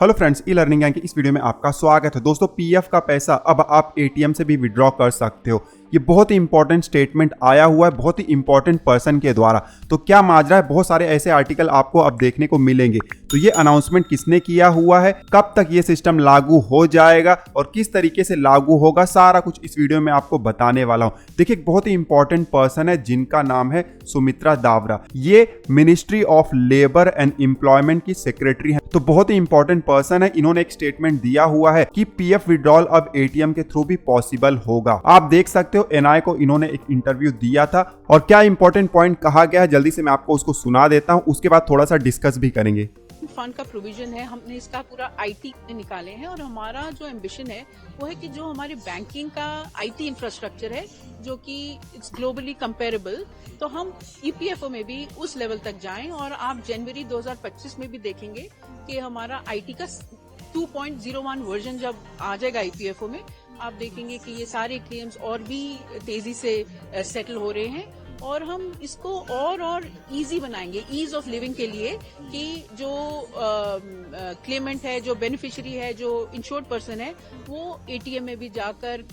Hello friends, e learning के इस video में आपका स्वागत है। दोस्तों, पीएफ का पैसा अब आप एटीएम से भी विड्रॉ कर सकते हो। ये बहुत ही इंपॉर्टेंट स्टेटमेंट आया हुआ है, बहुत ही इंपॉर्टेंट पर्सन के द्वारा। तो क्या माजरा है, बहुत सारे ऐसे आर्टिकल आपको अब देखने को मिलेंगे। तो ये अनाउंसमेंट किसने किया हुआ है, कब तक ये सिस्टम लागू हो जाएगा और किस तरीके से लागू होगा, सारा कुछ इस वीडियो में आपको बताने वाला हूँ। देखिए, एक बहुत ही इंपॉर्टेंट पर्सन है जिनका नाम है सुमित्रा दावरा। ये ministry of labour and employment की सेक्रेटरी है। तो बहुत ही इंपॉर्टेंट पर्सन है। इन्होंने एक स्टेटमेंट दिया हुआ है कि पीएफ विड्रॉल अब एटीएम के थ्रू भी पॉसिबल होगा। आप देख सकते हो, एनआई को इन्होंने एक इंटरव्यू दिया था और क्या इंपॉर्टेंट पॉइंट कहा गया है, जल्दी से मैं आपको उसको सुना देता हूं, उसके बाद थोड़ा सा डिस्कस भी करेंगे। फंड का प्रोविजन है, हमने इसका पूरा आईटी निकाले हैं और हमारा जो एम्बिशन है वो है कि जो हमारे बैंकिंग का आईटी इंफ्रास्ट्रक्चर है जो कि इट्स ग्लोबली कंपेरेबल, तो हम ईपीएफओ में भी उस लेवल तक जाएं। और आप जनवरी 2025 में भी देखेंगे कि हमारा आईटी का 2.01 वर्जन जब आ जाएगा ईपीएफओ में, आप देखेंगे कि ये सारे क्लेम्स और भी तेजी से सेटल हो रहे हैं और हम इसको और इजी बनाएंगे ईज ऑफ लिविंग के लिए कि जो क्लेमेंट है, जो बेनिफिशियरी है, जो इंश्योर्ड पर्सन है, वो एटीएम में भी जाकर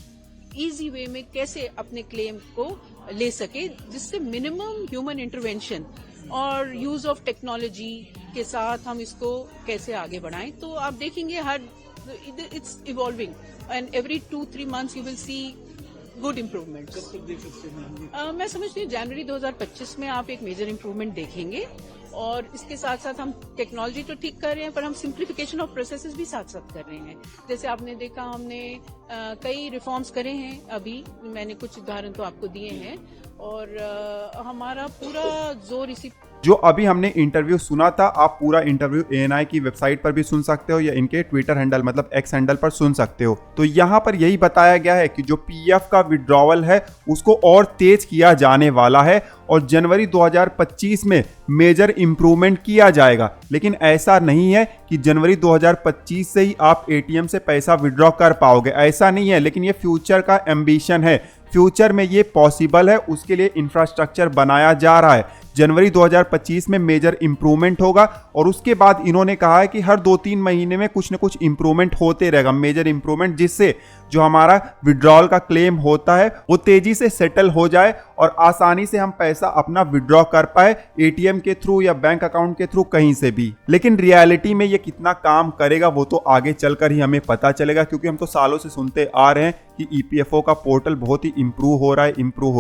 इजी वे में कैसे अपने क्लेम को ले सके, जिससे मिनिमम ह्यूमन इंटरवेंशन और यूज ऑफ टेक्नोलॉजी के साथ हम इसको कैसे आगे बढ़ाएं। तो आप देखेंगे it's evolving and every 2-3 months you will see good improvement. मैं समझती हूँ जनवरी 2025 में आप एक मेजर इम्प्रूवमेंट देखेंगे। और इसके साथ साथ हम टेक्नोलॉजी तो ठीक कर रहे हैं, पर हम सिंप्लीफिकेशन ऑफ प्रोसेसेस भी साथ साथ कर रहे हैं। जैसे आपने देखा, हमने कई रिफॉर्म्स करे हैं। अभी मैंने कुछ उदाहरण तो आपको दिए हैं और हमारा पूरा जोर इसी जो अभी हमने इंटरव्यू सुना था, आप पूरा इंटरव्यू एएनआई की वेबसाइट पर भी सुन सकते हो या इनके ट्विटर हैंडल मतलब एक्स हैंडल पर सुन सकते हो। तो यहाँ पर यही बताया गया है कि जो पीएफ का विड्रॉवल है उसको और तेज किया जाने वाला है और जनवरी 2025 में मेजर इंप्रूवमेंट किया जाएगा। लेकिन ऐसा नहीं है कि जनवरी 2025 से ही आप एटीएम से पैसा विड्रॉ कर पाओगे, ऐसा नहीं है। लेकिन ये फ्यूचर का एम्बिशन है, फ्यूचर में ये पॉसिबल है, उसके लिए इंफ्रास्ट्रक्चर बनाया जा रहा है। जनवरी 2025 में मेजर इंप्रूवमेंट होगा और उसके बाद इन्होंने कहा है कि हर 2-3 महीने में कुछ न कुछ इंप्रूवमेंट होते रहेगा, मेजर इंप्रूवमेंट, जिससे जो हमारा विड्रॉल का क्लेम होता है वो तेजी से सेटल हो जाए और आसानी से हम पैसा अपना विड्रॉ कर पाए एटीएम के थ्रू या बैंक अकाउंट के थ्रू, कहीं से भी। लेकिन रियलिटी में ये कितना काम करेगा वो तो आगे चलकर ही हमें पता चलेगा, क्योंकि हम तो सालों से सुनते आ रहे हैं कि ईपीएफओ का पोर्टल बहुत ही इंप्रूव हो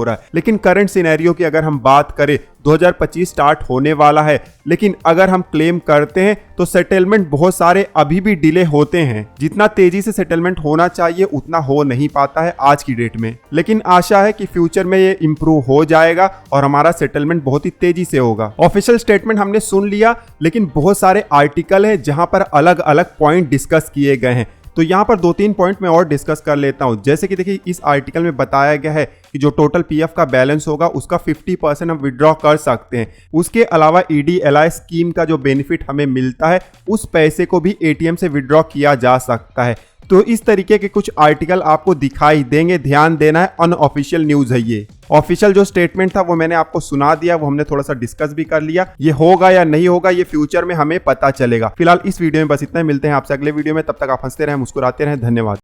रहा है। लेकिन करंट सिनेरियो की अगर हम बात करें, 2025 स्टार्ट होने वाला है, लेकिन अगर हम क्लेम करते हैं तो सेटलमेंट बहुत सारे अभी भी डिले होते हैं। जितना तेजी से सेटलमेंट होना चाहिए उतना हो नहीं पाता है आज की डेट में। लेकिन आशा है कि फ्यूचर में ये इंप्रूव हो जाएगा और हमारा सेटलमेंट बहुत ही तेजी से होगा। ऑफिशियल स्टेटमेंट हमने सुन लिया, लेकिन बहुत सारे आर्टिकल है जहां पर अलग अलग पॉइंट डिस्कस किए गए हैं। तो यहाँ पर 2-3 पॉइंट मैं और डिस्कस कर लेता हूँ। जैसे कि देखिए, इस आर्टिकल में बताया गया है कि जो टोटल पीएफ का बैलेंस होगा उसका 50% हम विड्रॉ कर सकते हैं। उसके अलावा ईडीएलआई स्कीम का जो बेनिफिट हमें मिलता है उस पैसे को भी एटीएम से विड्रॉ किया जा सकता है। तो इस तरीके के कुछ आर्टिकल आपको दिखाई देंगे, ध्यान देना है। अनऑफिशियल न्यूज है ये। ऑफिशियल जो स्टेटमेंट था वो मैंने आपको सुना दिया, वो हमने थोड़ा सा डिस्कस भी कर लिया। ये होगा या नहीं होगा ये फ्यूचर में हमें पता चलेगा। फिलहाल इस वीडियो में बस इतना ही। मिलते हैं आपसे अगले वीडियो में, तब तक आप हंसते रहें, मुस्कुराते रहें। धन्यवाद।